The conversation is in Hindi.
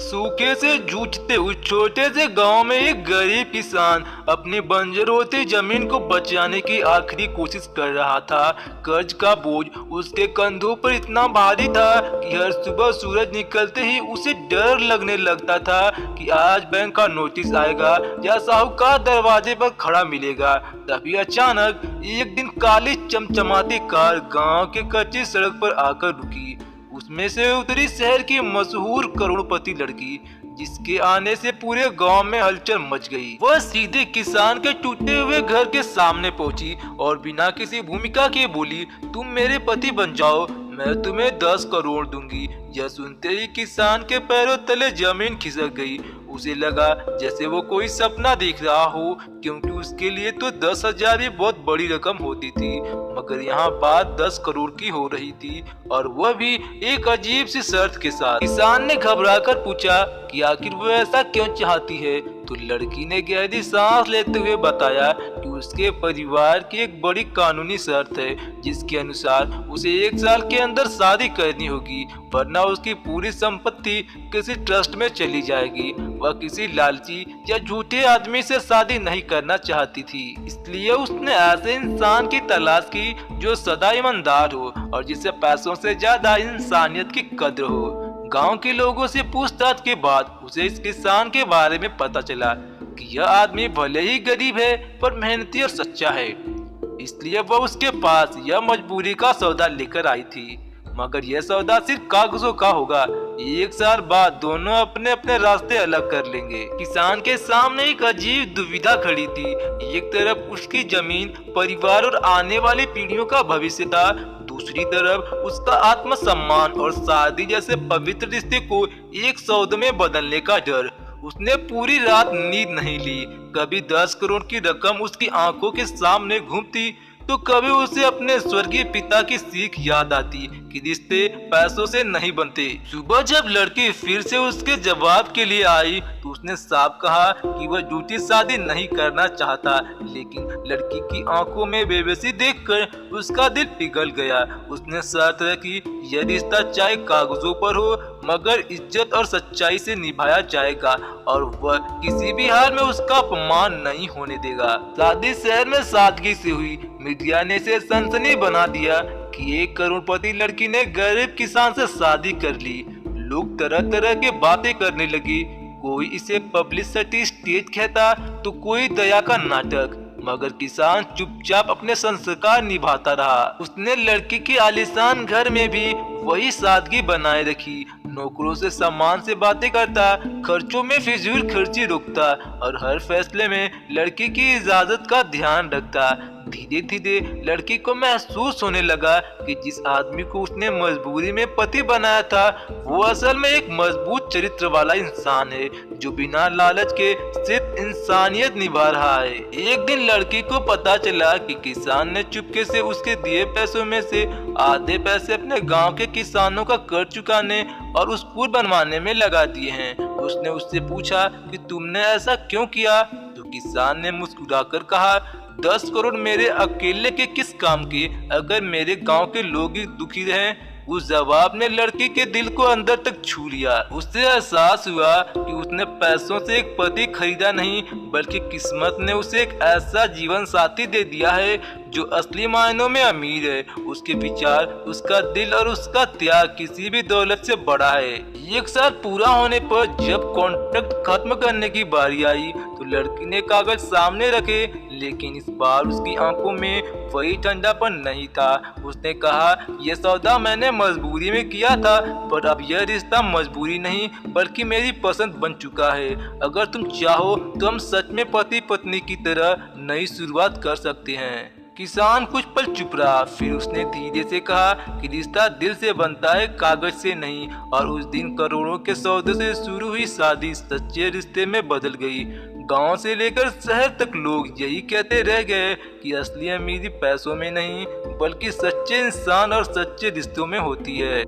सूखे से जूझते उस छोटे से गांव में एक गरीब किसान अपनी बंजर होती जमीन को बचाने की आखिरी कोशिश कर रहा था। कर्ज का बोझ उसके कंधों पर इतना भारी था कि हर सुबह सूरज निकलते ही उसे डर लगने लगता था कि आज बैंक का नोटिस आएगा या साहूकार दरवाजे पर खड़ा मिलेगा। तभी अचानक एक दिन काली चमचमाती कार गांव के कच्ची सड़क पर आकर रुकी। उसमें से उतरी शहर की मशहूर करोड़पति लड़की, जिसके आने से पूरे गांव में हलचल मच गई। वह सीधे किसान के टूटे हुए घर के सामने पहुंची और बिना किसी भूमिका के बोली, तुम मेरे पति बन जाओ, मैं तुम्हें 10 करोड़ दूंगी। यह सुनते ही किसान के पैरों तले जमीन खिसक गई। उसे लगा जैसे वो कोई सपना देख रहा हो, क्योंकि उसके लिए तो 10,000 भी बहुत बड़ी रकम होती थी, मगर यहाँ बात 10 करोड़ की हो रही थी, और वह भी एक अजीब सी शर्त के साथ। किसान ने घबराकर पूछा कि आखिर वो ऐसा क्यों चाहती है, तो लड़की ने गहरी सांस लेते हुए बताया कि उसके परिवार की एक बड़ी कानूनी शर्त है, जिसके अनुसार उसे 1 साल के अंदर शादी करनी होगी, वरना उसकी पूरी संपत्ति किसी ट्रस्ट में चली जाएगी। वह किसी लालची या झूठे आदमी से शादी नहीं करना चाहती थी, इसलिए उसने ऐसे इंसान की तलाश की जो सदा ईमानदार हो और जिसे पैसों से ज्यादा इंसानियत की कद्र हो। गांव के लोगों से पूछताछ के बाद उसे इस किसान के बारे में पता चला कि यह आदमी भले ही गरीब है पर मेहनती और सच्चा है, इसलिए वह उसके पास यह मजबूरी का सौदा लेकर आई थी। मगर यह सौदा सिर्फ कागजों का होगा। 1 साल बाद दोनों अपने अपने रास्ते अलग कर लेंगे। किसान के सामने एक अजीब दुविधा खड़ी थी। एक तरफ उसकी जमीन, परिवार और आने वाली पीढ़ियों का भविष्य था, दूसरी तरफ उसका आत्मसम्मान और शादी जैसे पवित्र रिश्ते को एक सौदे में बदलने का डर। उसने पूरी रात नींद नहीं ली। कभी 10 करोड़ की रकम उसकी आंखों के सामने घूमती, तो कभी उसे अपने स्वर्गीय पिता की सीख याद आती कि रिश्ते पैसों से नहीं बनते। सुबह जब लड़की फिर से उसके जवाब के लिए आई तो उसने साफ कहा कि वह झूठी शादी नहीं करना चाहता, लेकिन लड़की की आंखों में बेबसी देखकर उसका दिल पिघल गया। उसने शर्त रखी, यह रिश्ता चाहे कागजों पर हो मगर इज्जत और सच्चाई से निभाया जाएगा, और वह किसी भी हाल में उसका अपमान नहीं होने देगा। शादी शहर में सादगी से हुई। मीडिया ने इसे सनसनी बना दिया कि 1 करोड़पति लड़की ने गरीब किसान से शादी कर ली। लोग तरह तरह के बातें करने लगी। कोई इसे पब्लिसिटी स्टेज कहता तो कोई दया का नाटक, मगर किसान चुपचाप अपने संस्कार निभाता रहा। उसने लड़की के आलीशान घर में भी वही सादगी बनाए रखी। नौकरों से सम्मान से बातें करता, खर्चों में फिजूल खर्ची रोकता और हर फैसले में लड़की की इजाजत का ध्यान रखता। धीरे धीरे लड़की को महसूस होने लगा कि जिस आदमी को उसने मजबूरी में पति बनाया था वो असल में एक मजबूत चरित्र वाला इंसान है, जो बिना लालच के सिर्फ इंसानियत निभा रहा है। एक दिन लड़की को पता चला कि किसान ने चुपके से उसके दिए पैसों में से आधे पैसे अपने गांव के किसानों का कर्ज चुकाने और उस पुल बनवाने में लगा दिए हैं। उसने उससे पूछा कि तुमने ऐसा क्यों किया, तो किसान ने मुस्कुराकर कहा, 10 करोड़ मेरे अकेले के किस काम के, अगर मेरे गांव के लोग ही दुखी रहें। उस जवाब ने लड़की के दिल को अंदर तक छू लिया। उससे एहसास हुआ कि उसने पैसों से एक पति खरीदा नहीं, बल्कि किस्मत ने उसे एक ऐसा जीवन साथी दे दिया है जो असली मायनों में अमीर है। उसके विचार, उसका दिल और उसका त्याग किसी भी दौलत से बड़ा है। 1 साल पूरा होने पर जब कॉन्ट्रैक्ट खत्म करने की बारी आई तो लड़की ने कागज सामने रखे, लेकिन इस बार उसकी आंखों में वही ठंडापन नहीं था। उसने कहा, यह सौदा मैंने मजबूरी में किया था, पर अब यह रिश्ता मजबूरी नहीं बल्कि मेरी पसंद बन चुका है। अगर तुम चाहो तो हम सच में पति पत्नी की तरह नई शुरुआत कर सकते हैं। किसान कुछ पल चुप रहा, फिर उसने धीरे से कहा कि रिश्ता दिल से बनता है, कागज से नहीं। और उस दिन करोड़ों के सौदे से शुरू हुई शादी सच्चे रिश्ते में बदल गई। गांव से लेकर शहर तक लोग यही कहते रह गए कि असली अमीरी पैसों में नहीं बल्कि सच्चे इंसान और सच्चे रिश्तों में होती है।